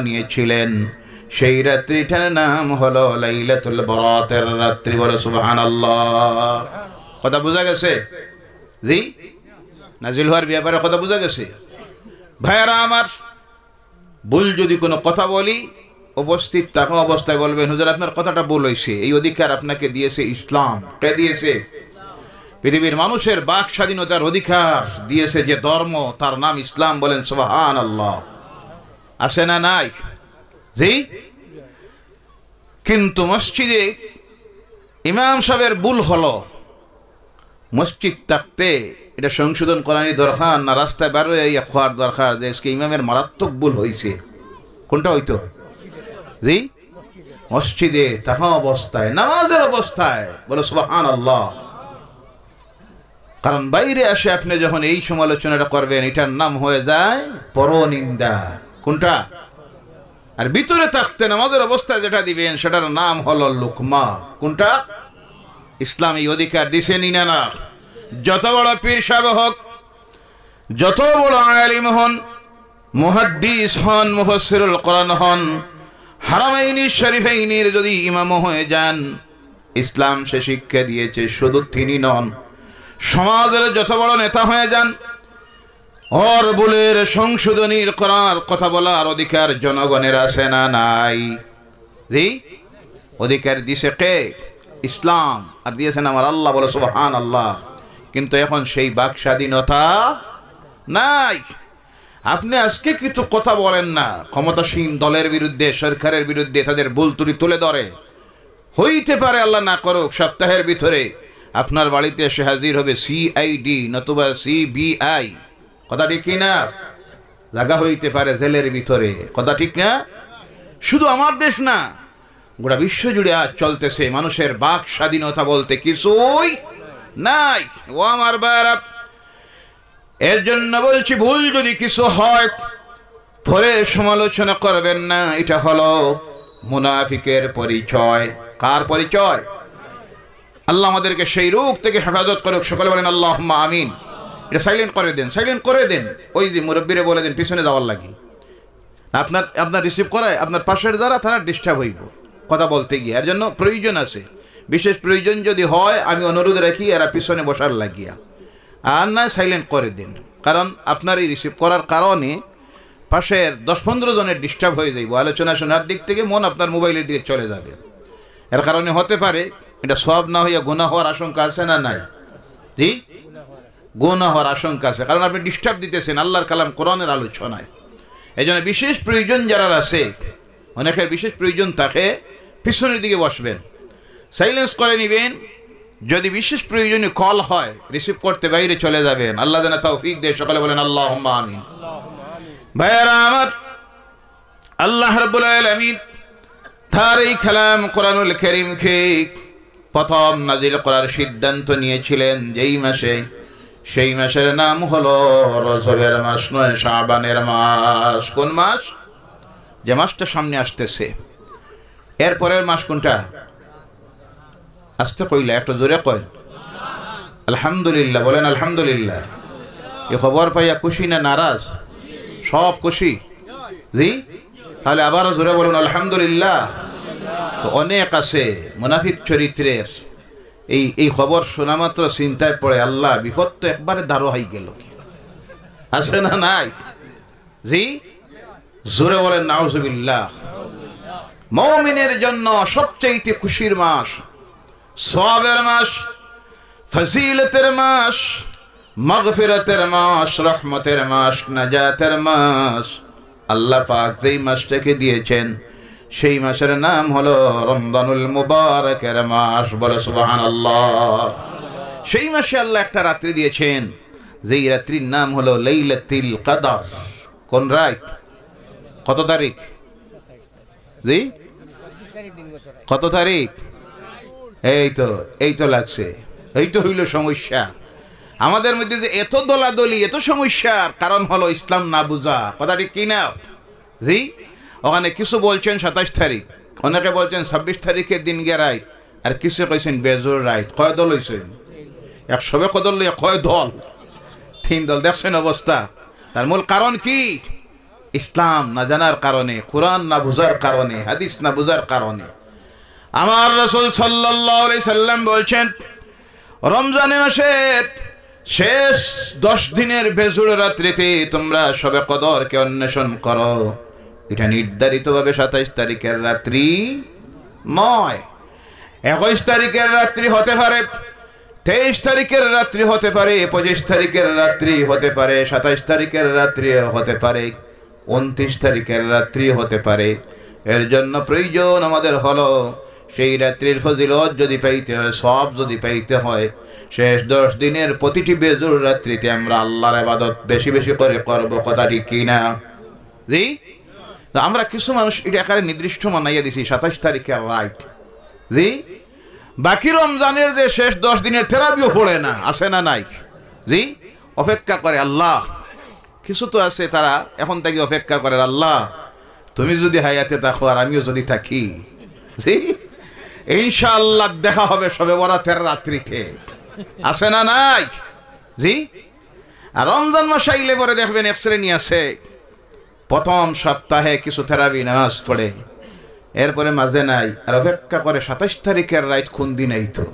নিয়েছিলেন সেই রাত্রিটার নাম হলো লাইলাতুল বরাতের রাত্রি। বলে সুবহানাল্লাহ। কথা বোঝা গেছে? জি, নাজিল হওয়ার ব্যাপারে কথা বোঝা গেছে? ভাইয়ারা আমার, ভুল যদি কোনো কথা বলি উপস্থিত থাকা অবস্থায় বলবেন হুজুর আপনার কথাটা ভুল হয়েছে। এই অধিকার আপনাকে দিয়েছে ইসলাম। কে দিয়েছে? পৃথিবীর মানুষের বাক স্বাধীনতার অধিকার দিয়েছে যে ধর্ম, তার নাম ইসলাম। বলেন সুবহানাল্লাহ। আছে না নাই? জি। কিন্তু মসজিদে ইমাম সাহেবের ভুল হলো, মসজিদ থাকতে এটা সংশোধন করানি দরকার না রাস্তায় বের হয়ে খোয়ার দরকার যে আজকে ইমামের মারাত্মক ভুল হয়েছে? কোনটা হইতো? জি, মসজিদে থাকা অবস্থায়, নামাজের অবস্থায়। বলে সুবহানাল্লাহ। কারণ বাইরে আসে আপনি যখন এই সমালোচনাটা করবেন এটার নাম হয়ে যায় পরনিন্দা। কোনটা? আর ভিতরে থাকতে নামাজের অবস্থায় যেটা দিবেন সেটার নাম হলো লুকমা। কোনটা? ইসলাম এই অধিকার দিছেনি না? না। যত বড় পীর সাহেব হোক, যত বড় আলিম হন, মুহাদ্দিস হন, মুফাসসিরুল কোরআন হন, হারামাইনি শরীফাইনের যদি ইমাম হয়ে যান, ইসলাম সে শিক্ষা দিয়েছে শুধু তিনি নন, সমাজের যত বড় নেতা হয়ে যান, ওর ভুলের সংশোধনীর করার কথা বলার অধিকার জনগণের আছে না নাই? জি, অধিকার দিছে কে? ইসলাম। আর দিয়েছেন আমার আল্লাহ। বলে সুবহানাল্লাহ। কিন্তু এখন সেই বাক স্বাধীনতা নাই। আপনি আজকে কিছু কথা বলেন না, ক্ষমতাসীন দলের বিরুদ্ধে, সরকারের বিরুদ্ধে তাদের ভুল ত্রুটি তুলে ধরে, হইতে পারে আল্লাহ না করুক সপ্তাহের ভিতরে আপনার বাড়িতে এসে হাজির হবে সিআইডি নতুবা সিবিআই। কথা ঠিক কিনা? জায়গা হইতে পারে জেলের ভিতরে। কথা ঠিক না? শুধু আমার দেশ না, গোটা বিশ্ব জুড়ে আজ চলতেছে মানুষের বাক স্বাধীনতা বলতে কিছুই নাই। ও আমার ভাইরা, এর জন্য বলছি ভুল যদি কিছু হয় পরে সমালোচনা করবেন না। এটা হলো মুনাফিকের পরিচয়। কার পরিচয়? আল্লাহ আমাদেরকে সেই রোগ থেকে হেফাজত করুক। সকলে বলেন আল্লাহুম্মা আমিন। এটা সাইলেন্ট করে দেন, সাইলেন্ট করে দেন। ওই যে মুরব্বীরে বলে দেন পিছনে যাওয়ার লাগি। আপনার রিসিভ করায় আপনার পাশের দ্বারা তারা ডিস্টার্ব হইব কথা বলতে গিয়ে। এর জন্য প্রয়োজন আছে, বিশেষ প্রয়োজন যদি হয় আমি অনুরোধ রাখি এরা পিছনে বসার লাগিয়া, আর না সাইলেন্ট করে দেন। কারণ আপনার এই রিসিভ করার কারণে পাশের 10-15 জনের ডিস্টার্ব হয়ে যাইব। আলোচনা শোনার দিক থেকে মন আপনার মোবাইলের দিকে চলে যাবে। এর কারণে হতে পারে এটা সওয়াব না হইয়া গুনাহ হওয়ার আশঙ্কা আছে না নাই? জি, গুনাহ হওয়ার আশঙ্কা আছে, কারণ আপনি ডিস্টার্ব দিতেছেন আল্লাহর কালাম কোরআনের আলোচনায়। এই জন্য বিশেষ প্রয়োজন যারা আছে, অনেকের বিশেষ প্রয়োজন থাকে, পিছনের দিকে বসবেন, সাইলেন্স করে নেবেন। যদি বিশেষ প্রয়োজনীয় কল হয় রিসিভ করতে বাইরে চলে যাবেন। আল্লাহ যেন তৌফিক দেয়। সকালে বলেন আল্লাহুম্মা আমিন। ভাইয়ারা আমার, আল্লাহ রাব্বুল আলামিন তার এই কালাম কোরআনুল কারীমকে প্রথম নাজিল করার সিদ্ধান্ত নিয়েছিলেন যেই মাসে, সেই মাসের নাম হলো রজবের মাস নয়, শাবানের মাস। কোন মাস? যে মাসটা সামনে আসতেছে। এরপরের মাস কোনটা? আসতে কইলা একটু জোরে কয় আলহামদুলিল্লাহ। বলেন আলহামদুলিল্লাহ। এই খবর পাইয়া খুশি না নারাজ? সব খুশি। জি, তাহলে আবারও জোরে বলুন আলহামদুলিল্লাহ। তো অনেক আছে মুনাফিক চরিত্রের, এই খবর শোনা মাত্র চিন্তায় পড়ে আল্লাহ বিপদ তো একবারে দাঁড়ো হয়ে গেল। আছে না নাই? জি, জোরে বলেন নাউজুবিল্লাহ। মুমিনের জন্য সবচেয়ে খুশির মাস, সওয়াবের মাস, ফজিলতের মাস, মাগফিরাতের মাস, রহমতের মাস, নাজাতের মাস। আল্লাহ পাক যেই মাসটাকে দিয়েছেন সেই মাসের নাম হলো রমজানুল মুবারকের মাস। বলে সুবহানাল্লাহ। সেই মাসে আল্লাহ একটা রাত্রি দিয়েছেন, যেই রাত্রির নাম হলো লাইলাতুল কদর। কোন রাত? কত তারিখ? জি, কত তারিখ? এই তো লাগছে। এই তো হইল সমস্যা আমাদের মধ্যে, যে এত দলাদলি, এত সমস্যার কারণ হলো ইসলাম না বুঝা। কথা ঠিক কিনা? জি, ওখানে কিছু বলছেন 27 তারিখ, অনেকে বলছেন 26 তারিখের দিন গে রাইত, আর কিছু কইছেন বেজোর রাইত। কয় দল হয়েছেন? 100 কদল লইয়া কয় দল? 3 দল। দেখছেন অবস্থা? তার মূল কারণ কি? ইসলাম না জানার কারণে, কোরআন না বুঝার কারণে, হাদিস না বুঝার কারণে। আমার রাসূল সাল্লাল্লাহু আলাইহি সাল্লাম বলছেন, রমজানের মাসের শেষ 10 দিনের বেজুড় রাত্রিতে তোমরা শবে কদরকে অন্বেষণ করো। এটা নির্ধারিতভাবে 27 তারিখের রাত্রি নয়, 21 তারিখের রাত্রি হতে পারে, 23 তারিখের রাত্রি হতে পারে, 25 তারিখের রাত্রি হতে পারে, 27 তারিখের রাত্রি হতে পারে, 29 তারিখের রাত্রি হতে পারে। এর জন্য প্রয়োজন আমাদের হলো সেই রাত্রির ফজিলত যদি পাইতে হয়, সব যদি পাইতে হয়, শেষ 10 দিনের প্রতিটি বেজুর রাত্রিতে আমরা আল্লাহর ইবাদত বেশি বেশি করে করব। কথা ঠিক কি না? জি, তো আমরা কিছু মানুষ এটা একারে নির্দিষ্ট মানাইয়া দিছি 27 তারিখের রাত। জি, বাকি রমজানের যে শেষ 10 দিনের তেরাবিও পড়ে না, আছে না নাই? জি, অপেক্ষা করে আল্লাহ। কিছু তো আছে তারা এখন থেকে অপেক্ষা করে, আল্লাহ তুমি যদি হায়াতে থাকো আর আমিও যদি থাকি, জি ইনশাআল্লাহ দেখা হবে শবে বরাতের রাত্রিতে, আছে না নাই? জি, আর রমজান মাস আইলে পরে দেখবেন এক শ্রেণী আছে প্রথম সপ্তাহে কিছু তেরাবি নামাজ পড়ে, এরপরে মাঝে নাই, আর অপেক্ষা করে 27 তারিখের রাত কোন দিন এই। তো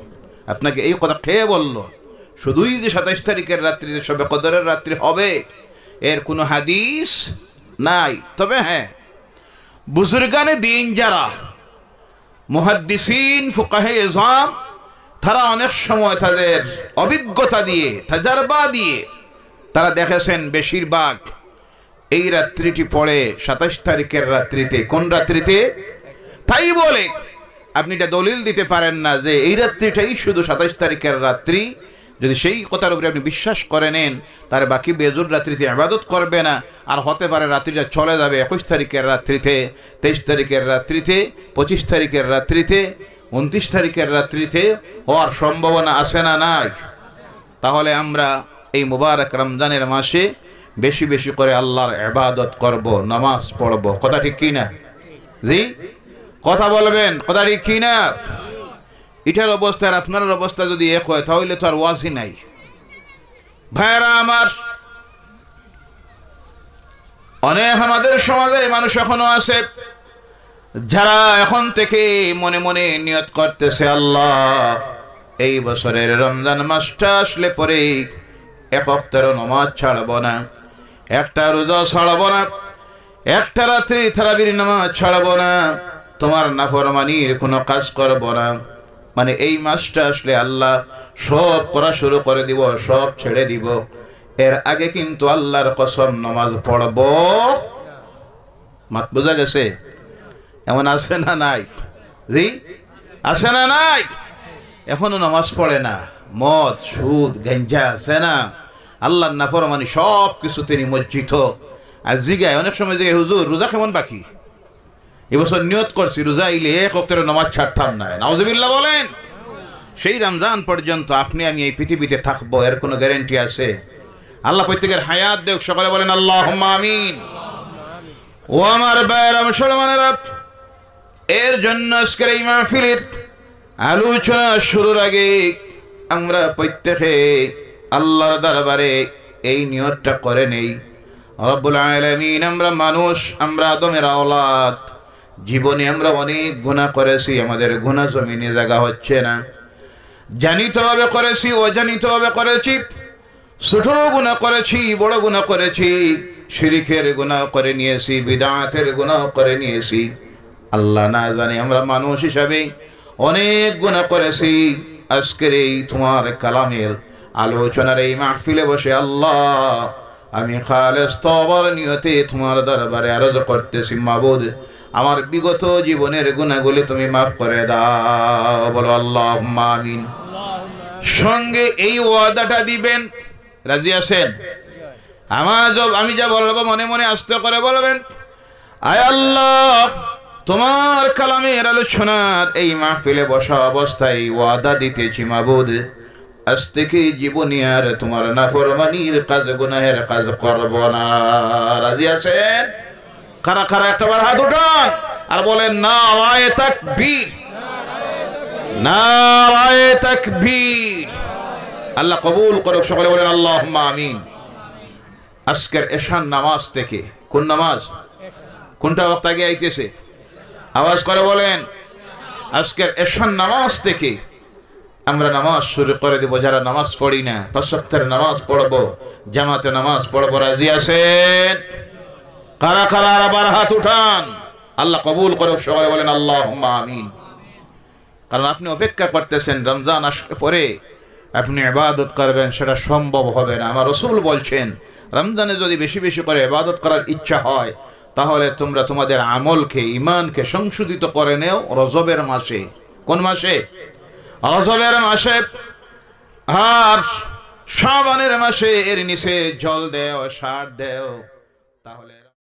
আপনাকে এই কথা খেয়ে বললো শুধুই যে 27 তারিখের রাত্রিতে শবে কদরের রাত্রি হবে এর কোনো হাদিস নাই। তবে হ্যাঁ, বুজুর্গানে দিন যারা মুহাদ্দিসিন ফুকাহে ইজম, তারা অনেক সময় তাদের অভিজ্ঞতা দিয়ে, তাজারবা দিয়ে তারা দেখেছেন বেশিরভাগ এই রাত্রিটি পড়ে 27 তারিখের রাত্রিতে। কোন রাত্রিতে? তাই বলে আপনি এটা দলিল দিতে পারেন না যে এই রাত্রিটাই শুধু 27 তারিখের রাত্রি। যদি সেই কথার উপরে আপনি বিশ্বাস করে নেন, তার বাকি বেজুর রাত্রিতে ইবাদত করবে না, আর হতে পারে রাত্রিটা চলে যাবে 21 তারিখের রাত্রিতে, 23 তারিখের রাত্রিতে, 25 তারিখের রাত্রিতে, 29 তারিখের রাত্রিতে হওয়ার সম্ভাবনা আছে না নাই? তাহলে আমরা এই মুবারক রমজানের মাসে বেশি বেশি করে আল্লাহর ইবাদত করব, নামাজ পড়ব। কথা ঠিক কি না? জি, কথা বলবেন, কথা ঠিক কি না? এটার অবস্থা আর আপনার অবস্থা যদি এক হয় তাহলে তো আর ওয়াজই নাই। ভাইরা আমার, অনেক আমাদের সমাজে মানুষ এখনো আছে যারা এখন থেকে মনে মনে নিয়ত করতেছে, আল্লাহ এই বছরের রমজান মাসটা আসলে পরে এক ওয়াক্তের নামাজ ছাড়ব না, একটা রোজা ছাড়ব না, একটা রাত্রি তারাবির নামাজ ছাড়ব না, তোমার নাফরমানির কোনো কাজ করব না। মানে এই মাসটা আসলে আল্লাহ সব করা শুরু করে দিব, সব ছেড়ে দিব। এর আগে কিন্তু আল্লাহর কসম নামাজ পড়ব। মাত বোঝা গেছে? এমন আছে না নাই? জি, আছে না নাই? এখনো নামাজ পড়ে না, মদ সুদ গাঞ্জা আছে না, আল্লাহর নাফরমানি সব কিছু তিনি মজ্জিত। আর জিগায় অনেক সময় জিগায়, হুজুর রোজা কেমন বাকি? এবছর নিয়ত করছি রোজা আইলে এক ওয়াক্তের নামাজ ছাড়তাম না। নাউজুবিল্লাহ বলেন। সেই রমজান পর্যন্ত আপনি আমি এই পৃথিবীতে থাকবো, এর কোনো গ্যারান্টি আছে? আল্লাহ প্রত্যেকের হায়াত দেখ, সকালে বলেন আল্লাহুম্মা আমিন। ও আমার ভাইয়েরা মুসলমানেরা, এর জন্য আজকের এই মাহফিলের আলোচনা শুরুর আগে আমরা প্রত্যেকে আল্লাহর দরবারে এই নিয়তটা করে নেই, রব্বুল আলামিন, আমরা মানুষ, আমরা আদমের আওলাদ, জীবনে আমরা অনেক গুনাহ করেছি, আমাদের গুনাহ জমিনে জায়গা হচ্ছে না। জানিতভাবে করেছি, অজানিতভাবে করেছি, ছোট গুনাহ করেছি, বড় গুনাহ করেছি, শিরকের গুনাহ করে নিয়েছি, বিদআতের গুনাহ করে নিয়েছি। আল্লাহ না জানে আমরা মানুষ হিসাবে অনেক গুনাহ করেছি। আজকের এই তোমার কালামের আলোচনার এই মাহফিলে বসে আল্লাহ আমি খালেস তওবার নিয়তে তোমার দরবারে আরজ করতেছি, মাবুদ আমার বিগত জীবনের গুনাহগুলি তুমি মাফ করে দাও। বলো আল্লাহুম্মা আমিন। সঙ্গে এই ওয়াদাটা দিবেন, রাজি আছেন? আমি যা বলবো মনে মনে আস্তে করে বলবেন, আয় আল্লাহ তোমার কালামের আলোচনার এই মাহফিলে বসা অবস্থায় ওয়াদা দিতেছি, মাবুদ আজ থেকে জীবনে আর তোমার নাফরমানির কাজ, গুনাহের কাজ করব না। রাজি আছেন? কারা কারা একটাবার হাত উঠান আর বলেন নারায়ে তাকবীর, নারায়ে তাকবীর। আল্লাহ কবুল করুক, সকলে বলেন আল্লাহুম্মা আমিন। আজকের এশার নামাজ থেকে, কোন নামাজ? কোনটা ওয়াক্ত আগে আইতেছে? আওয়াজ করে বলেন। আজকের এশার নামাজ থেকে আমরা নামাজ শুরু করে দেব। যারা নামাজ পড়ি না, 5 ওয়াক্তের নামাজ পড়বো, জামাতে নামাজ পড়বো। রাজি আছেন? কারা কারা আবার হাত উঠান। আল্লাহ কবুল করুক। সবাই বলেন আল্লাহুম্মা আমিন। কারণ আপনি অপেক্ষা করতেছেন রমজান আসলে পরে আপনি ইবাদত করবেন, সেটা সম্ভব হবে না। আমার রাসূল বলছেন, রমজানে যদি বেশি বেশি করে ইবাদত করার ইচ্ছা হয়, তাহলে তোমরা তোমাদের আমলকে, ঈমানকে সংশোধিত করে নেও রজবের মাসে। কোন মাসে? রজবের মাসে। আর শাবানের মাসে এর নিচে জল দেও, সার দেও, তাহলে